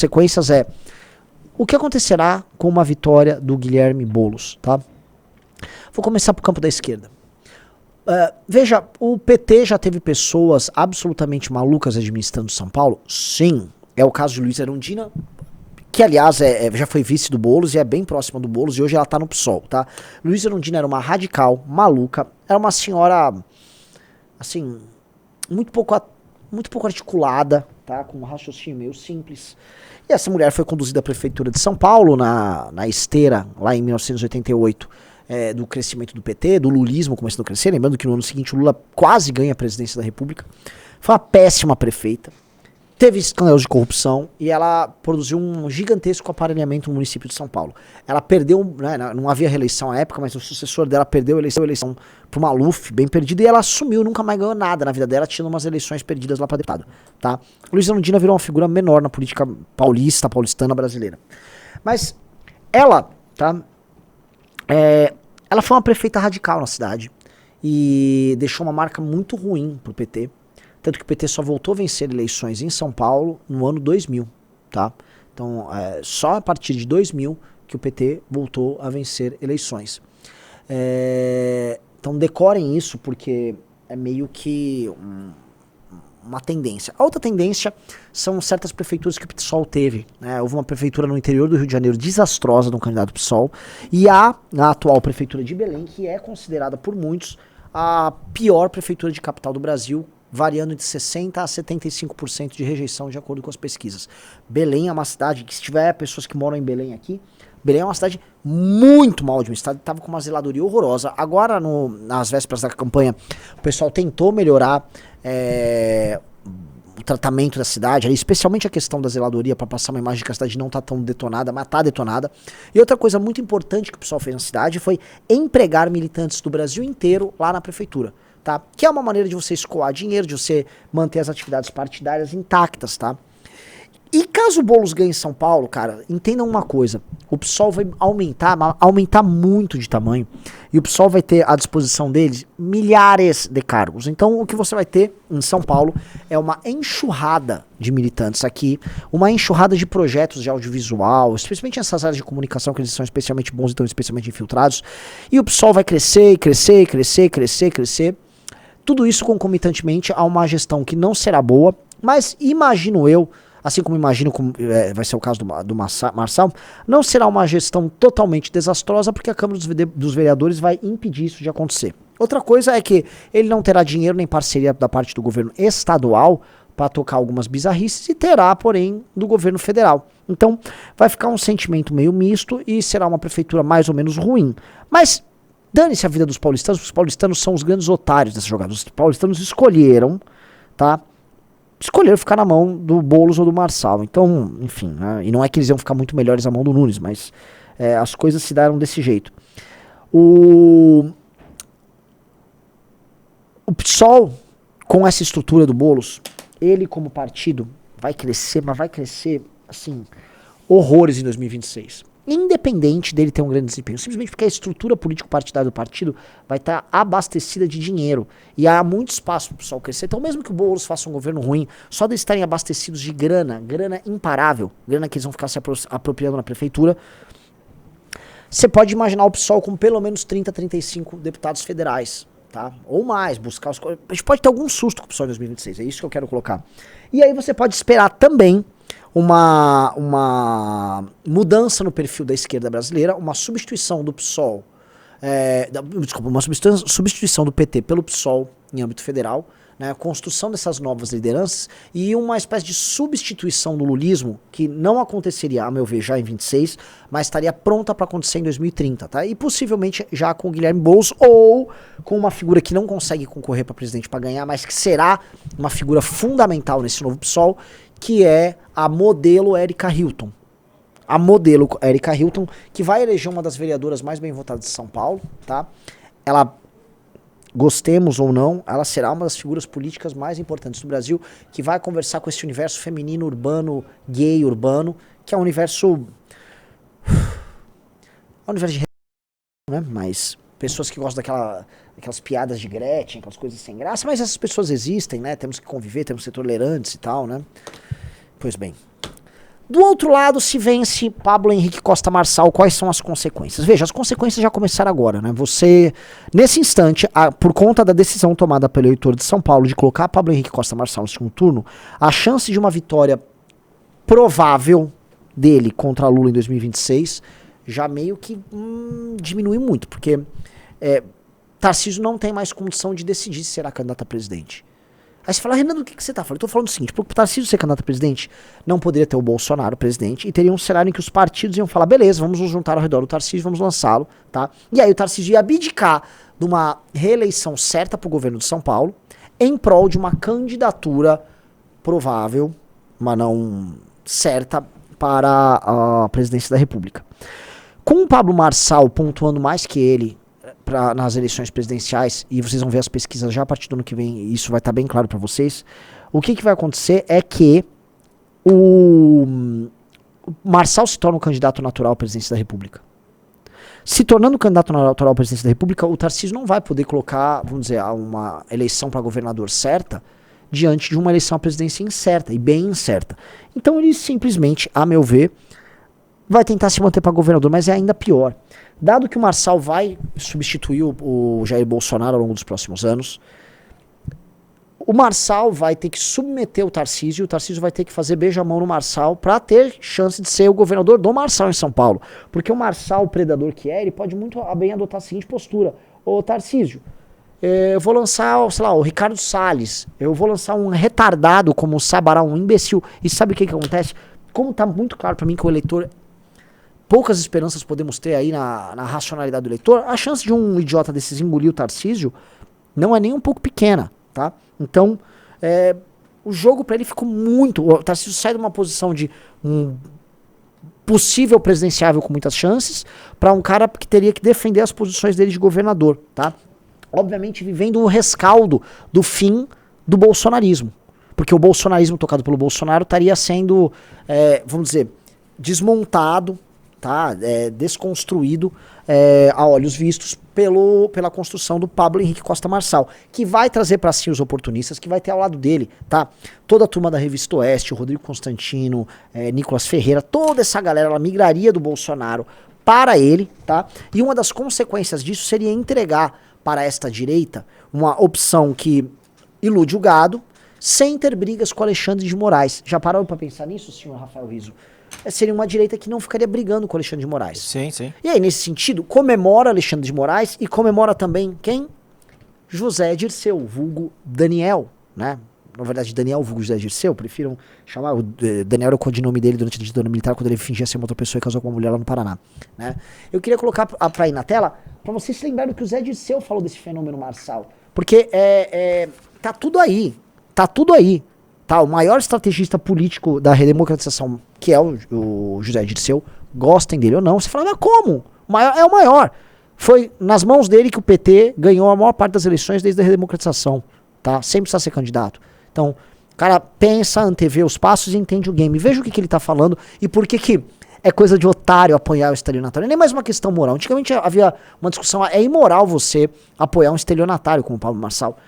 Sequências é o que acontecerá com uma vitória do Guilherme Boulos, tá? Vou começar pro campo da esquerda. Veja, o PT já teve pessoas absolutamente malucas administrando São Paulo? Sim. É o caso de Luiza Erundina, que aliás já foi vice do Boulos e é bem próxima do Boulos e hoje ela tá no PSOL, tá? Luiza Erundina era uma radical, maluca, era uma senhora, assim, muito pouco articulada, tá? Com um raciocínio meio simples. E essa mulher foi conduzida à prefeitura de São Paulo na esteira, lá em 1988, do crescimento do PT, do lulismo começando a crescer. Lembrando que no ano seguinte o Lula quase ganha a presidência da República. Foi uma péssima prefeita. Teve escândalos de corrupção e ela produziu um gigantesco aparelhamento no município de São Paulo. Ela perdeu, né, não havia reeleição à época, mas o sucessor dela perdeu a eleição pro Maluf, bem perdida, e ela assumiu, nunca mais ganhou nada na vida dela, tinha umas eleições perdidas lá pra deputado, tá? Luiza Erundina virou uma figura menor na política paulistana brasileira. Mas ela, tá? Ela foi uma prefeita radical na cidade e deixou uma marca muito ruim pro PT. Tanto que o PT só voltou a vencer eleições em São Paulo no ano 2000, tá? Então, só a partir de 2000 que o PT voltou a vencer eleições. Então, decorem isso, porque é meio que uma tendência. A outra tendência são certas prefeituras que o PSOL teve, né? Houve uma prefeitura no interior do Rio de Janeiro desastrosa de um candidato PSOL, e a atual prefeitura de Belém, que é considerada por muitos a pior prefeitura de capital do Brasil, variando de 60% a 75% de rejeição de acordo com as pesquisas. Belém é uma cidade que, se tiver pessoas que moram em Belém aqui, Belém é uma cidade muito mal administrada, estava com uma zeladoria horrorosa. Agora, nas vésperas da campanha, o pessoal tentou melhorar o tratamento da cidade, especialmente a questão da zeladoria, para passar uma imagem de que a cidade não está tão detonada, mas está detonada. E outra coisa muito importante que o pessoal fez na cidade foi empregar militantes do Brasil inteiro lá na prefeitura. Tá? Que é uma maneira de você escoar dinheiro, de você manter as atividades partidárias intactas, tá? E caso o Boulos ganhe em São Paulo, cara, entendam uma coisa, o PSOL vai aumentar muito de tamanho, e o PSOL vai ter à disposição deles milhares de cargos. Então o que você vai ter em São Paulo é uma enxurrada de militantes aqui, uma enxurrada de projetos de audiovisual, especialmente nessas áreas de comunicação que eles são especialmente bons e estão especialmente infiltrados, e o PSOL vai crescer, crescer, crescer, crescer, crescer. Tudo isso concomitantemente a uma gestão que não será boa, mas imagino eu, assim como imagino como vai ser o caso do Marçal, não será uma gestão totalmente desastrosa, porque a Câmara dos Vereadores vai impedir isso de acontecer. Outra coisa é que ele não terá dinheiro nem parceria da parte do governo estadual para tocar algumas bizarrices, e terá, porém, do governo federal. Então vai ficar um sentimento meio misto e será uma prefeitura mais ou menos ruim. Mas dane-se a vida dos paulistanos, os paulistanos são os grandes otários dessa jogada. Os paulistanos escolheram, tá? Escolheram ficar na mão do Boulos ou do Marçal. Então, enfim, né? E não é que eles iam ficar muito melhores na mão do Nunes, mas as coisas se deram desse jeito. O PSOL, com essa estrutura do Boulos, ele como partido vai crescer, mas vai crescer, assim, horrores em 2026. Independente dele ter um grande desempenho, simplesmente porque a estrutura político-partidária do partido vai estar abastecida de dinheiro, e há muito espaço para o pessoal crescer. Então mesmo que o Boulos faça um governo ruim, só de estarem abastecidos de grana imparável, grana que eles vão ficar se apropriando na prefeitura, você pode imaginar o PSOL com pelo menos 30, 35 deputados federais, tá? Ou mais, buscar os... A gente pode ter algum susto com o PSOL em 2026, é isso que eu quero colocar. E aí você pode esperar também uma mudança no perfil da esquerda brasileira, uma substituição do PSOL, uma substituição do PT pelo PSOL em âmbito federal, né, a construção dessas novas lideranças e uma espécie de substituição do lulismo, que não aconteceria, a meu ver, já em 26, mas estaria pronta para acontecer em 2030, tá? E possivelmente já com o Guilherme Boulos, ou com uma figura que não consegue concorrer para presidente para ganhar, mas que será uma figura fundamental nesse novo PSOL, que é a modelo Erika Hilton. A modelo Erika Hilton, que vai eleger uma das vereadoras mais bem votadas de São Paulo, tá? Ela, gostemos ou não, ela será uma das figuras políticas mais importantes do Brasil, que vai conversar com esse universo feminino urbano, gay urbano, que é um universo... É um universo de... né? Mas pessoas que gostam daquelas piadas de Gretchen, aquelas coisas sem graça, mas essas pessoas existem, né? Temos que conviver, temos que ser tolerantes e tal, né? Pois bem. Do outro lado, se vence Pablo Henrique Costa Marçal, quais são as consequências? Veja, as consequências já começaram agora, né? Você, nesse instante, por conta da decisão tomada pelo eleitor de São Paulo de colocar Pablo Henrique Costa Marçal no segundo turno, a chance de uma vitória provável dele contra Lula em 2026 já meio que diminui muito, porque Tarcísio não tem mais condição de decidir se será candidato a presidente. Aí você fala, Renan, do que você tá falando? Eu tô falando o seguinte, para o Tarcísio ser candidato a presidente, não poderia ter o Bolsonaro presidente, e teria um cenário em que os partidos iam falar, beleza, vamos nos juntar ao redor do Tarcísio, vamos lançá-lo, tá? E aí o Tarcísio ia abdicar de uma reeleição certa pro governo de São Paulo, em prol de uma candidatura provável, mas não certa, para a presidência da República. Com o Pablo Marçal pontuando mais que ele nas eleições presidenciais, e vocês vão ver as pesquisas já a partir do ano que vem, isso vai estar bem claro para vocês, o que vai acontecer é que o Marçal se torna um candidato natural à presidência da República. Se tornando candidato natural à presidência da República, o Tarcísio não vai poder colocar, vamos dizer, uma eleição para governador certa diante de uma eleição à presidência incerta, e bem incerta. Então ele simplesmente, a meu ver, vai tentar se manter para governador, mas é ainda pior. Dado que o Marçal vai substituir o Jair Bolsonaro ao longo dos próximos anos, o Marçal vai ter que submeter o Tarcísio, e o Tarcísio vai ter que fazer beijamão no Marçal para ter chance de ser o governador do Marçal em São Paulo. Porque o Marçal, o predador que é, ele pode muito bem adotar a seguinte postura: ô Tarcísio, eu vou lançar, sei lá, o Ricardo Salles, eu vou lançar um retardado como o Sabará, um imbecil. E sabe o que acontece? Como tá muito claro para mim que o eleitor, poucas esperanças podemos ter aí na racionalidade do eleitor, a chance de um idiota desses engolir o Tarcísio não é nem um pouco pequena, tá? Então, o jogo para ele ficou muito... O Tarcísio sai de uma posição de um possível presidenciável com muitas chances para um cara que teria que defender as posições dele de governador, tá? Obviamente vivendo o rescaldo do fim do bolsonarismo. Porque o bolsonarismo tocado pelo Bolsonaro estaria sendo, vamos dizer, desmontado, tá? Desconstruído a olhos vistos pela construção do Pablo Henrique Costa Marçal, que vai trazer para si os oportunistas, que vai ter ao lado dele, tá? Toda a turma da Revista Oeste, o Rodrigo Constantino, Nicolas Ferreira, toda essa galera, ela migraria do Bolsonaro para ele, tá? E uma das consequências disso seria entregar para esta direita uma opção que ilude o gado, sem ter brigas com Alexandre de Moraes. Já parou para pensar nisso, senhor Rafael Rizzo? Seria uma direita que não ficaria brigando com Alexandre de Moraes. Sim, sim. E aí, nesse sentido, comemora Alexandre de Moraes e comemora também quem? José Dirceu, vulgo Daniel, né? Na verdade, Daniel, vulgo José Dirceu, prefiram chamar. O Daniel era o codinome dele durante a ditadura militar, quando ele fingia ser uma outra pessoa e casou com uma mulher lá no Paraná, né? Eu queria colocar pra ir na tela, pra vocês se lembrarem do que o José Dirceu falou desse fenômeno Marçal. Porque tá tudo aí. Tá tudo aí. Tá, o maior estrategista político da redemocratização, que é o José Dirceu, gostem dele ou não, você fala, mas como? É o maior. Foi nas mãos dele que o PT ganhou a maior parte das eleições desde a redemocratização, tá? Sem precisar ser candidato. Então, o cara pensa, antevê os passos e entende o game. Veja o que ele tá falando e por que é coisa de otário apoiar o estelionatário. É nem mais uma questão moral. Antigamente havia uma discussão, é imoral você apoiar um estelionatário como o Pablo Marçal.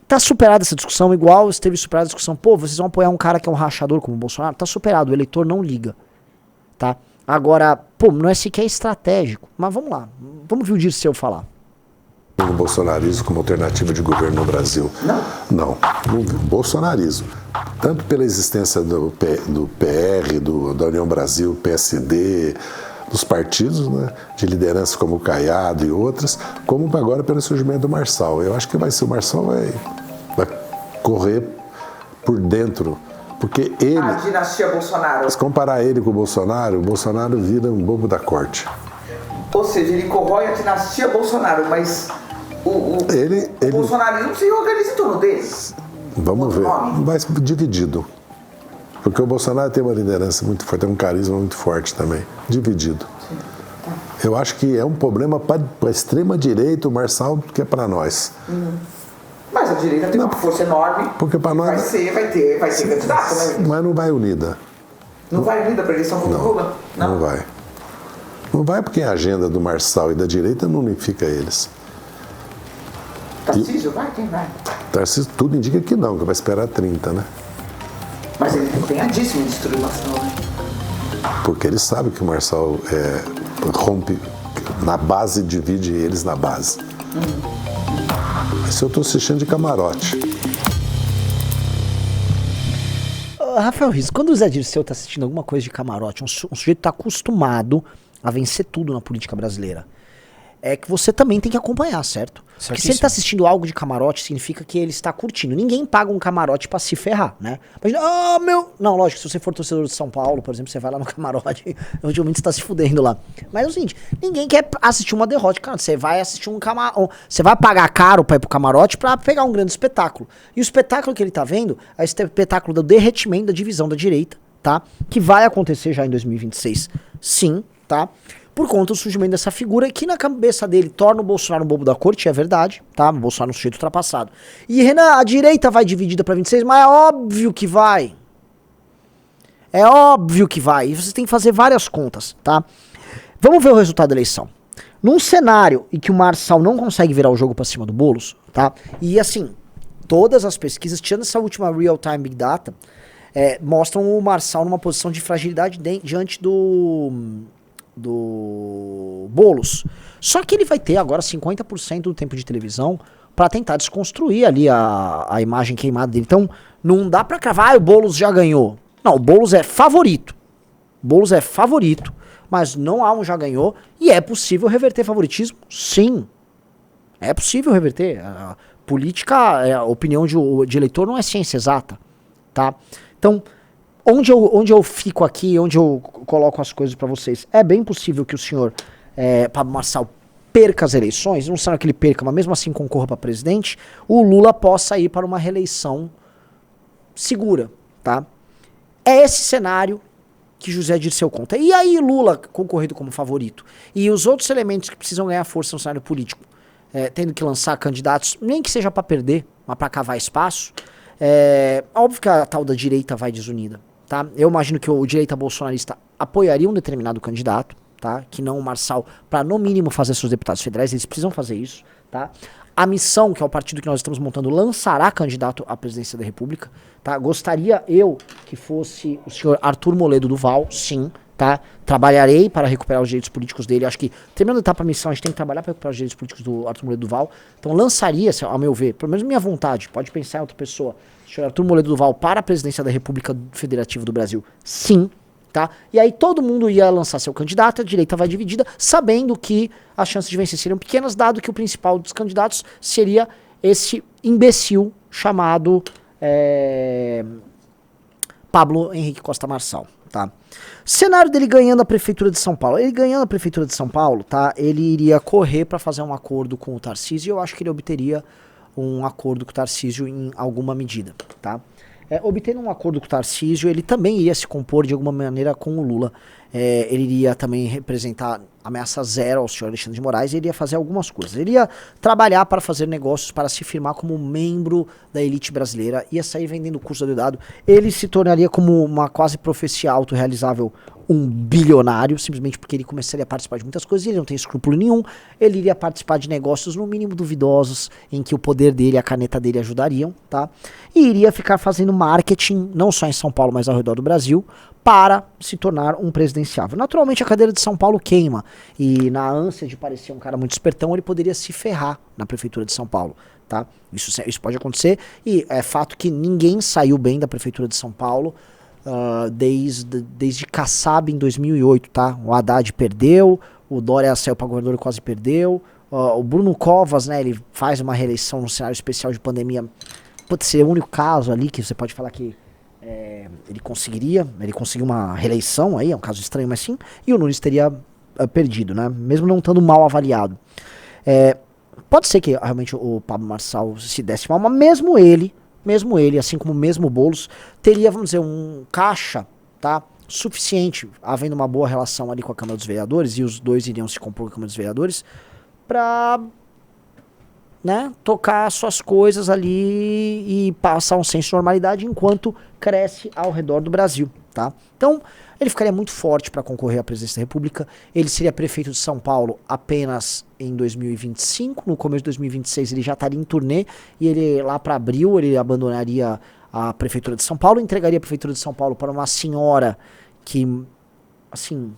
Tá superada essa discussão, igual esteve superada a discussão, pô, vocês vão apoiar um cara que é um rachador como o Bolsonaro? Tá superado, o eleitor não liga, tá? Agora, pô, não é sequer estratégico, mas vamos lá, vamos ver o Dirceu falar. O bolsonarismo como alternativa de governo no Brasil. Não. O bolsonarismo, tanto pela existência do PR, da União Brasil, PSD, dos partidos, né, de liderança como o Caiado e outras, como agora pelo surgimento do Marçal. Eu acho que o Marçal vai correr por dentro, porque ele... A dinastia Bolsonaro. Se comparar ele com o Bolsonaro vira um bobo da corte. Ou seja, ele corrói a dinastia Bolsonaro, mas o bolsonarismo se organiza em torno deles. Vamos ver, mas dividido. Porque o Bolsonaro tem uma liderança muito forte, tem um carisma muito forte também, dividido. Sim. Eu acho que é um problema para a extrema-direita, o Marçal, que é para nós. Mas a direita tem uma força enorme. Porque para nós... Vai ter candidato, né? Mas não vai unida. Não vai unida para a eleição contra o Lula? Não vai. Não vai porque a agenda do Marçal e da direita não unifica eles. Tarcísio vai? Quem vai? Tarcísio, tudo indica que não, que vai esperar 30, né? Mas ele é empenhadíssimo em destruir o Marçal, né? Porque ele sabe que o Marçal rompe na base, divide eles na base. Isso eu estou assistindo de camarote. Rafael Riz, quando o Zé Dirceu tá assistindo alguma coisa de camarote, um sujeito tá acostumado a vencer tudo na política brasileira, é que você também tem que acompanhar, certo? Porque se ele tá assistindo algo de camarote, significa que ele está curtindo. Ninguém paga um camarote pra se ferrar, né? Imagina, Não, lógico, se você for torcedor de São Paulo, por exemplo, você vai lá no camarote, onde você tá se fudendo lá. Mas é o seguinte, ninguém quer assistir uma derrota, cara. Você vai assistir você vai pagar caro pra ir pro camarote pra pegar um grande espetáculo. E o espetáculo que ele tá vendo é o espetáculo do derretimento da divisão da direita, tá? Que vai acontecer já em 2026, sim, tá? Por conta do surgimento dessa figura que na cabeça dele torna o Bolsonaro um bobo da corte, é verdade, tá? O Bolsonaro é um sujeito ultrapassado. E Renan, a direita vai dividida pra 26, mas é óbvio que vai. É óbvio que vai. E você tem que fazer várias contas, tá? Vamos ver o resultado da eleição. Num cenário em que o Marçal não consegue virar o jogo pra cima do Boulos, tá? E assim, todas as pesquisas, tirando essa última Real Time Big Data, mostram o Marçal numa posição de fragilidade diante do Boulos. Só que ele vai ter agora 50% do tempo de televisão pra tentar desconstruir ali a imagem queimada dele. Então, não dá pra cravar, o Boulos já ganhou. Não, o Boulos é favorito. Boulos é favorito, mas não há um já ganhou. E é possível reverter favoritismo? Sim. É possível reverter. A política, a opinião de eleitor não é ciência exata, tá? Então, onde eu fico aqui, onde eu coloco as coisas pra vocês, é bem possível que o senhor Pablo Marçal perca as eleições, não será que ele perca, mas mesmo assim concorra para presidente, o Lula possa ir para uma reeleição segura, tá? É esse cenário que José Dirceu conta. E aí Lula concorrido como favorito, e os outros elementos que precisam ganhar força no cenário político, tendo que lançar candidatos, nem que seja para perder, mas para cavar espaço, óbvio que a tal da direita vai desunida. Tá? Eu imagino que o direita bolsonarista apoiaria um determinado candidato, tá? Que não o Marçal, para no mínimo fazer seus deputados federais, eles precisam fazer isso, tá? A Missão, que é o partido que nós estamos montando, lançará candidato à presidência da República, tá? Gostaria eu que fosse o senhor Arthur Moledo Duval, sim, tá? Trabalharei para recuperar os direitos políticos dele. Acho que, terminando a etapa Missão, a gente tem que trabalhar para recuperar os direitos políticos do Arthur Moledo Duval. Então lançaria, ao meu ver, pelo menos minha vontade, pode pensar em outra pessoa, o senhor Arthur Moledo Duval para a presidência da República Federativa do Brasil, sim, tá? E aí todo mundo ia lançar seu candidato, a direita vai dividida, sabendo que as chances de vencer seriam pequenas, dado que o principal dos candidatos seria esse imbecil chamado Pablo Henrique Costa Marçal, tá? Cenário dele ganhando a prefeitura de São Paulo. Ele ganhando a prefeitura de São Paulo, tá? Ele iria correr para fazer um acordo com o Tarcísio, e eu acho que ele obteria um acordo com o Tarcísio em alguma medida, tá? Obtendo um acordo com o Tarcísio, ele também iria se compor de alguma maneira com o Lula. Ele iria também representar ameaça zero ao senhor Alexandre de Moraes, e ele ia fazer algumas coisas. Ele ia trabalhar para fazer negócios, para se firmar como membro da elite brasileira, ia sair vendendo curso de dado. Ele se tornaria como uma quase profecia autorrealizável, um bilionário, simplesmente porque ele começaria a participar de muitas coisas, ele não tem escrúpulo nenhum, ele iria participar de negócios no mínimo duvidosos, em que o poder dele e a caneta dele ajudariam, tá? E iria ficar fazendo marketing, não só em São Paulo, mas ao redor do Brasil, para se tornar um presidenciável. Naturalmente a cadeira de São Paulo queima, e na ânsia de parecer um cara muito espertão, ele poderia se ferrar na prefeitura de São Paulo, tá? Isso pode acontecer, e é fato que ninguém saiu bem da prefeitura de São Paulo, desde Kassab em 2008, tá? O Haddad perdeu, o Dória saiu para governador e quase perdeu, o Bruno Covas, né, ele faz uma reeleição no cenário especial de pandemia, pode ser o único caso ali que você pode falar que ele conseguiu uma reeleição aí, é um caso estranho, mas sim, e o Nunes teria perdido, né, mesmo não estando mal avaliado. Pode ser que realmente o Pablo Marçal se desse mal, mas mesmo ele, assim como mesmo o Boulos, teria, vamos dizer, um caixa, tá, suficiente, havendo uma boa relação ali com a Câmara dos Vereadores, e os dois iriam se compor com a Câmara dos Vereadores, pra, né, tocar suas coisas ali e passar um senso de normalidade enquanto cresce ao redor do Brasil, tá? Então, ele ficaria muito forte para concorrer à presidência da República. Ele seria prefeito de São Paulo apenas em 2025. No começo de 2026 ele já estaria em turnê, e ele lá para abril ele abandonaria a Prefeitura de São Paulo, entregaria a Prefeitura de São Paulo para uma senhora que, assim,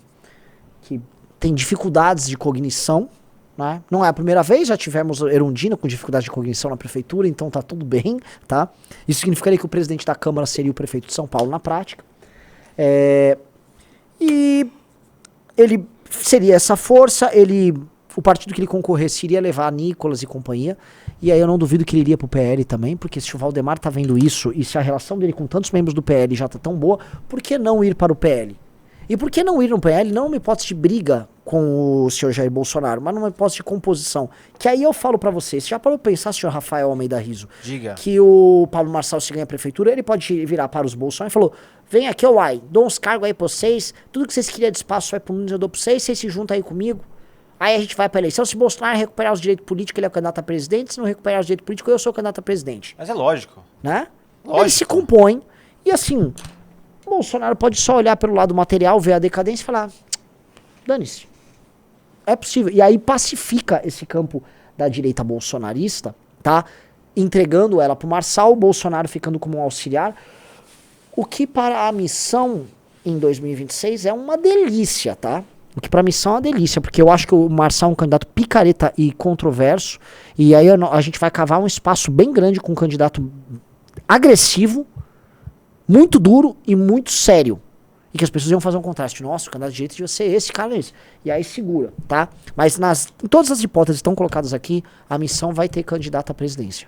que tem dificuldades de cognição, né? Não é a primeira vez, já tivemos Erundina com dificuldade de cognição na Prefeitura, então tá tudo bem, tá? Isso significaria que o presidente da Câmara seria o prefeito de São Paulo na prática. E ele seria essa força, o partido que ele concorresse iria levar Nicolas e companhia, e aí eu não duvido que ele iria pro PL também, porque se o Valdemar tá vendo isso, e se a relação dele com tantos membros do PL já tá tão boa, por que não ir para o PL? E por que não ir no PL? Não uma hipótese de briga com o senhor Jair Bolsonaro, mas numa hipótese de composição. Que aí eu falo pra você, você já parou pra pensar, senhor Rafael Almeida Rizzo, Diga. que o Pablo Marçal, se ganha a prefeitura, ele pode virar para os Bolsonaro e falou, vem aqui, uai, dou uns cargos aí pra vocês, tudo que vocês queriam de espaço vai pro Nunes, eu dou pra vocês se juntam aí comigo. Aí a gente vai pra eleição, se Bolsonaro recuperar os direitos políticos, ele é o candidato a presidente, se não recuperar os direitos políticos, eu sou o candidato a presidente. Mas é lógico. Né? Lógico. Ele se compõe, e assim, Bolsonaro pode só olhar pelo lado material, ver a decadência e falar, dane-se. É possível. E aí pacifica esse campo da direita bolsonarista, tá? Entregando ela pro Marçal, o Bolsonaro ficando como um auxiliar. O que para a missão em 2026 é uma delícia, tá? O que para a missão é uma delícia, porque eu acho que o Marçal é um candidato picareta e controverso, e aí a gente vai cavar um espaço bem grande com um candidato agressivo, muito duro e muito sério. E que as pessoas iam fazer um contraste. Nossa, o candidato de direita devia ser esse cara esse. E aí segura, tá? Mas em todas as hipóteses que estão colocadas aqui, a missão vai ter candidato à presidência.